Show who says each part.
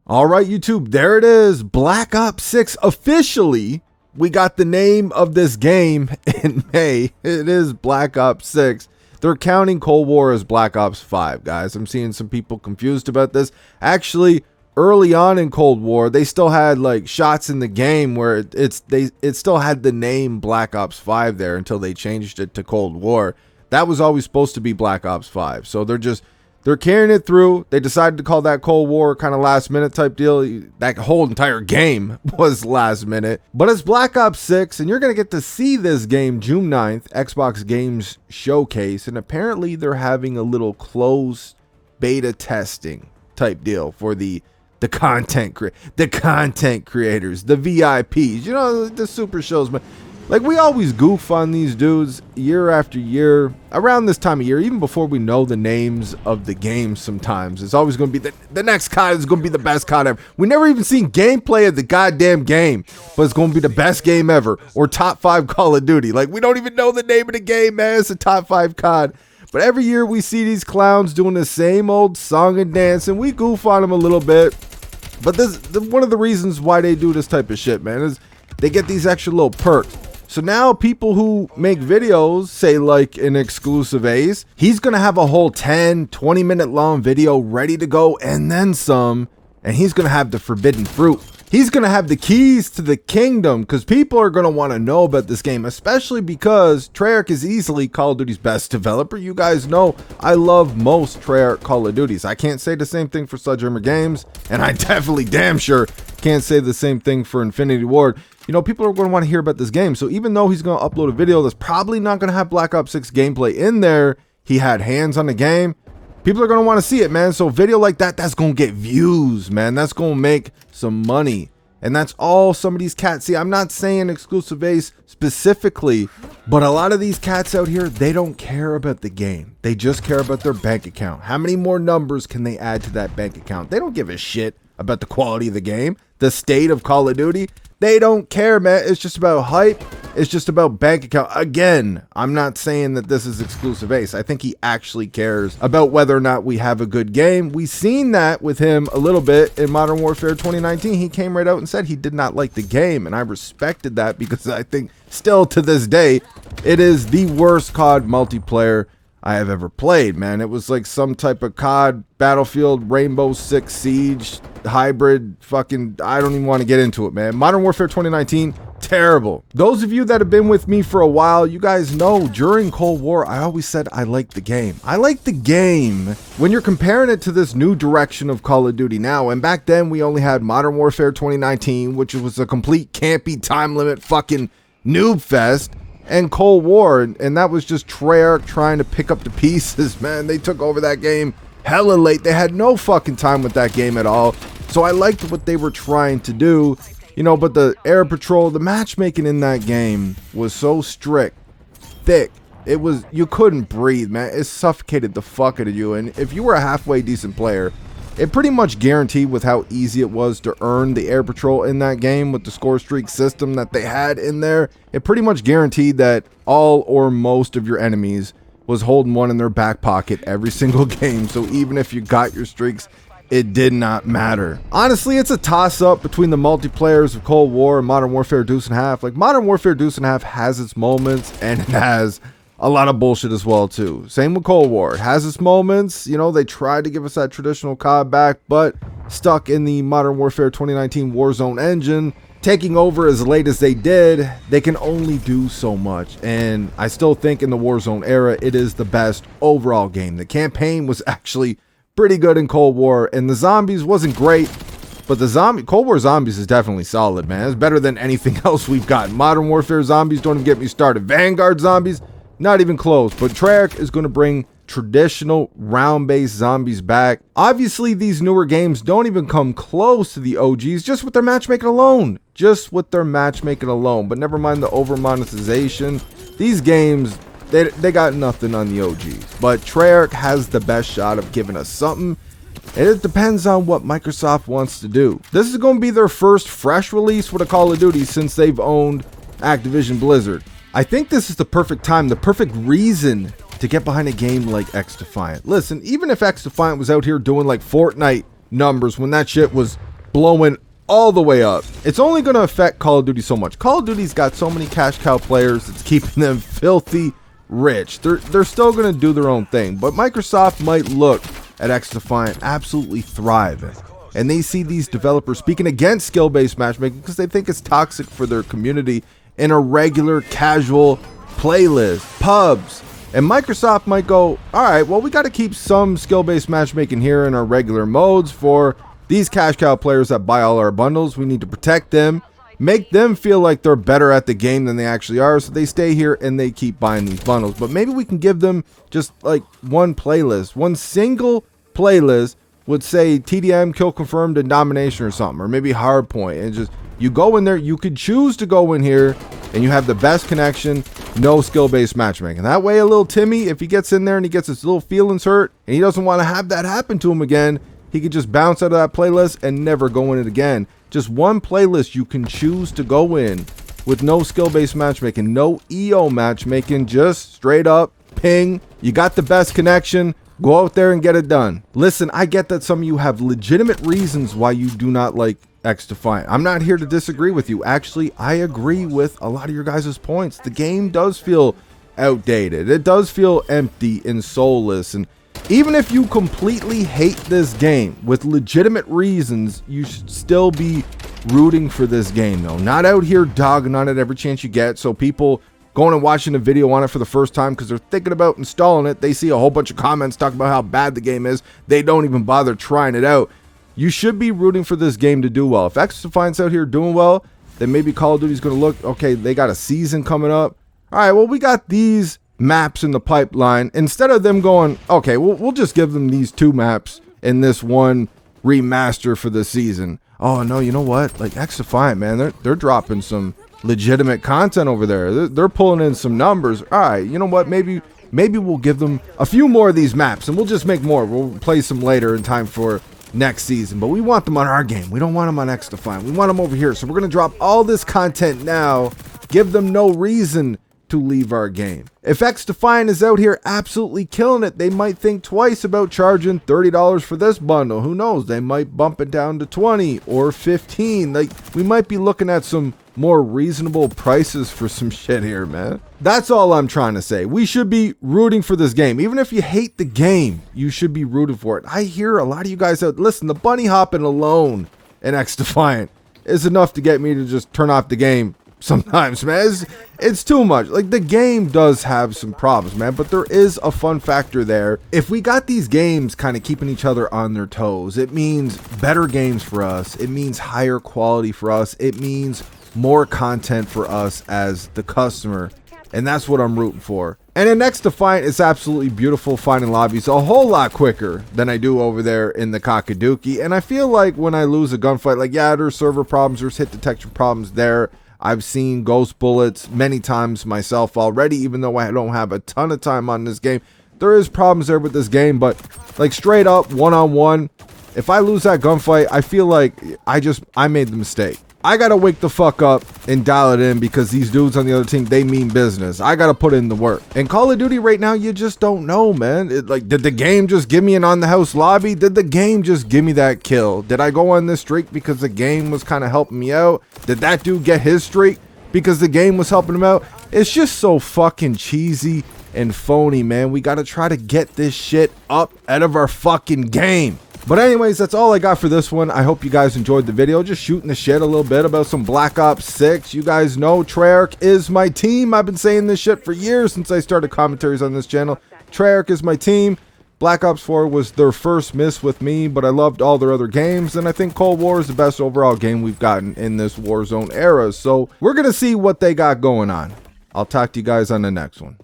Speaker 1: All right, YouTube, there it is. Black Ops 6 officially. We got the name of this game in May. It is Black Ops 6. They're counting Cold War as Black Ops 5, guys. I'm seeing some people confused about this. Actually, early on in Cold War, they still had like shots in the game where it still had the name Black Ops 5 there until they changed it to Cold War. That was always supposed to be Black Ops 5. So they're carrying it through. They decided to call that Cold War kind of last minute type deal. That whole entire game was last minute. But it's Black Ops 6, and you're going to get to see this game June 9th, Xbox Games Showcase. And apparently they're having a little closed beta testing type deal for the content creators, the VIPs, you know, the super shows, man. Like, we always goof on these dudes year after year, around this time of year, even before we know the names of the games sometimes. It's always going to be the next COD is going to be the best COD ever. We never even seen gameplay of the goddamn game, but it's going to be the best game ever, or top 5 Call of Duty. Like, we don't even know the name of the game, man. It's a top 5 COD. But every year we see these clowns doing the same old song and dance, and we goof on them a little bit. But one of the reasons why they do this type of shit, man, is they get these extra little perks. So now people who make videos, say like an exclusive Ace, he's going to have a whole 10, 20 minute long video ready to go and then some. And he's going to have the forbidden fruit. He's going to have the keys to the kingdom because people are going to want to know about this game, especially because Treyarch is easily Call of Duty's best developer. You guys know I love most Treyarch Call of Duties. I can't say the same thing for Sledgehammer Games, and I definitely damn sure can't say the same thing for Infinity Ward. You know, people are going to want to hear about this game. So even though he's going to upload a video that's probably not going to have Black Ops 6 gameplay in there, he had hands on the game. People are going to want to see it, man. So a video like that, that's going to get views, man. That's going to make some money. And that's all some of these cats see. I'm not saying exclusive Ace specifically, but a lot of these cats out here, they don't care about the game. They just care about their bank account. How many more numbers can they add to that bank account? They don't give a shit about the quality of the game, the state of Call of Duty. They don't care, man. It's just about hype. It's just about bank account. Again, I'm not saying that this is exclusive Ace. I think he actually cares about whether or not we have a good game. We've seen that with him a little bit in Modern Warfare 2019. He came right out and said he did not like the game, and I respected that because I think still to this day, it is the worst COD multiplayer I have ever played, man. It was like some type of COD, Battlefield, Rainbow Six Siege, hybrid, fucking, I don't even want to get into it, man. Modern Warfare 2019, terrible. Those of you that have been with me for a while, you guys know during Cold War, I always said I liked the game. I like the game when you're comparing it to this new direction of Call of Duty now. And back then, we only had Modern Warfare 2019, which was a complete campy time limit fucking noob fest. And Cold War, and that was just Treyarch trying to pick up the pieces, man. They took over that game hella late. They had no fucking time with that game at all. So I liked what they were trying to do, you know, but the air patrol, the matchmaking in that game was so strict, thick. It was, you couldn't breathe, man. It suffocated the fuck out of you. And if you were a halfway decent player, it pretty much guaranteed with how easy it was to earn the air patrol in that game with the score streak system that they had in there. It pretty much guaranteed that all or most of your enemies was holding one in their back pocket every single game. So even if you got your streaks, it did not matter. Honestly, it's a toss-up between the multiplayers of Cold War and Modern Warfare Deuce and a Half. Like, Modern Warfare Deuce and a Half has its moments, and it has a lot of bullshit as well too. Same with Cold War. It has its moments. You know, they tried to give us that traditional COD back, but stuck in the Modern Warfare 2019 Warzone engine, taking over as late as they did, they can only do so much. And I still think in the Warzone era, it is the best overall game. The campaign was actually pretty good in Cold War, and the zombies wasn't great, but the Cold War zombies is definitely solid, man. It's better than anything else we've got. Modern Warfare zombies, don't even get me started. Vanguard zombies, not even close. But Treyarch is going to bring traditional round-based zombies back. Obviously, these newer games don't even come close to the OGs just with their matchmaking alone. But never mind the over-monetization. These games, they got nothing on the OGs. But Treyarch has the best shot of giving us something. And it depends on what Microsoft wants to do. This is going to be their first fresh release with a Call of Duty since they've owned Activision Blizzard. I think this is the perfect time, the perfect reason to get behind a game like XDefiant. Listen, even if XDefiant was out here doing like Fortnite numbers when that shit was blowing all the way up. It's only going to affect Call of Duty so much. Call of Duty's got so many cash cow players, it's keeping them filthy rich. They're still going to do their own thing, but Microsoft might look at XDefiant absolutely thriving, and they see these developers speaking against skill-based matchmaking because they think it's toxic for their community in a regular casual playlist, pubs. And Microsoft might go, all right, well, we got to keep some skill-based matchmaking here in our regular modes for these cash cow players that buy all our bundles. We need to protect them, make them feel like they're better at the game than they actually are, so they stay here and they keep buying these bundles. But maybe we can give them just like one playlist, one single playlist would say TDM, kill confirmed, and domination or something, or maybe hardpoint, and just you go in there. You could choose to go in here and you have the best connection, no skill-based matchmaking. That way a little Timmy, if he gets in there and he gets his little feelings hurt and he doesn't want to have that happen to him again, he could just bounce out of that playlist and never go in it again. Just one playlist you can choose to go in with no skill-based matchmaking, no EO matchmaking, just straight up ping. You got the best connection. Go out there and get it done. Listen, I get that some of you have legitimate reasons why you do not like XDefiant. I'm not here to disagree with you. Actually, I agree with a lot of your guys' points. The game does feel outdated. It does feel empty and soulless. And even if you completely hate this game with legitimate reasons, you should still be rooting for this game, though. Not out here dogging on it every chance you get. So people going and watching a video on it for the first time because they're thinking about installing it, they see a whole bunch of comments talking about how bad the game is. They don't even bother trying it out. You should be rooting for this game to do well. If XDefiant's out here doing well, then maybe Call of Duty's going to look, okay, they got a season coming up. All right, well, we got these maps in the pipeline. Instead of them going, okay, we'll just give them these 2 maps in this one remaster for the season. Oh, no, you know what? Like XDefiant, man, they're dropping some legitimate content over there. They're pulling in some numbers. All right, you know what? Maybe we'll give them a few more of these maps, and we'll just make more. We'll play some later in time for next season, but we want them on our game. We don't want them on XDefiant. We want them over here. So we're going to drop all this content now, give them no reason to leave our game. If XDefiant is out here absolutely killing it, they might think twice about charging $30 for this bundle. Who knows? They might bump it down to 20 or 15. Like, we might be looking at some more reasonable prices for some shit here, man. That's all I'm trying to say. We should be rooting for this game. Even if you hate the game, you should be rooting for it. I hear a lot of you guys out. Listen, the bunny hopping alone in XDefiant is enough to get me to just turn off the game sometimes, man. It's too much. Like, the game does have some problems, man, but there is a fun factor there. If we got these games kind of keeping each other on their toes, it means better games for us. It means higher quality for us. It means more content for us as the customer, and that's what I'm rooting for. And in XDefiant, it's absolutely beautiful finding lobbies a whole lot quicker than I do over there in the Cockaduki. And I feel like when I lose a gunfight, like, yeah, there's server problems, there's hit detection problems there. I've seen ghost bullets many times myself already, even though I don't have a ton of time on this game. There is problems there with this game, but like straight up one-on-one, if I lose that gunfight, I feel like I made the mistake. I gotta wake the fuck up and dial it in because these dudes on the other team, they mean business. I gotta put in the work. In Call of Duty right now, you just don't know, man. Like, did the game just give me an on the house lobby? Did the game just give me that kill? Did I go on this streak because the game was kind of helping me out? Did that dude get his streak because the game was helping him out? It's just so fucking cheesy and phony, man. We gotta try to get this shit up out of our fucking game. But anyways, that's all I got for this one. I hope you guys enjoyed the video. Just shooting the shit a little bit about some Black Ops 6. You guys know Treyarch is my team. I've been saying this shit for years since I started commentaries on this channel. Treyarch is my team. Black Ops 4 was their first miss with me, but I loved all their other games, and I think Cold War is the best overall game we've gotten in this Warzone era. So we're going to see what they got going on. I'll talk to you guys on the next one.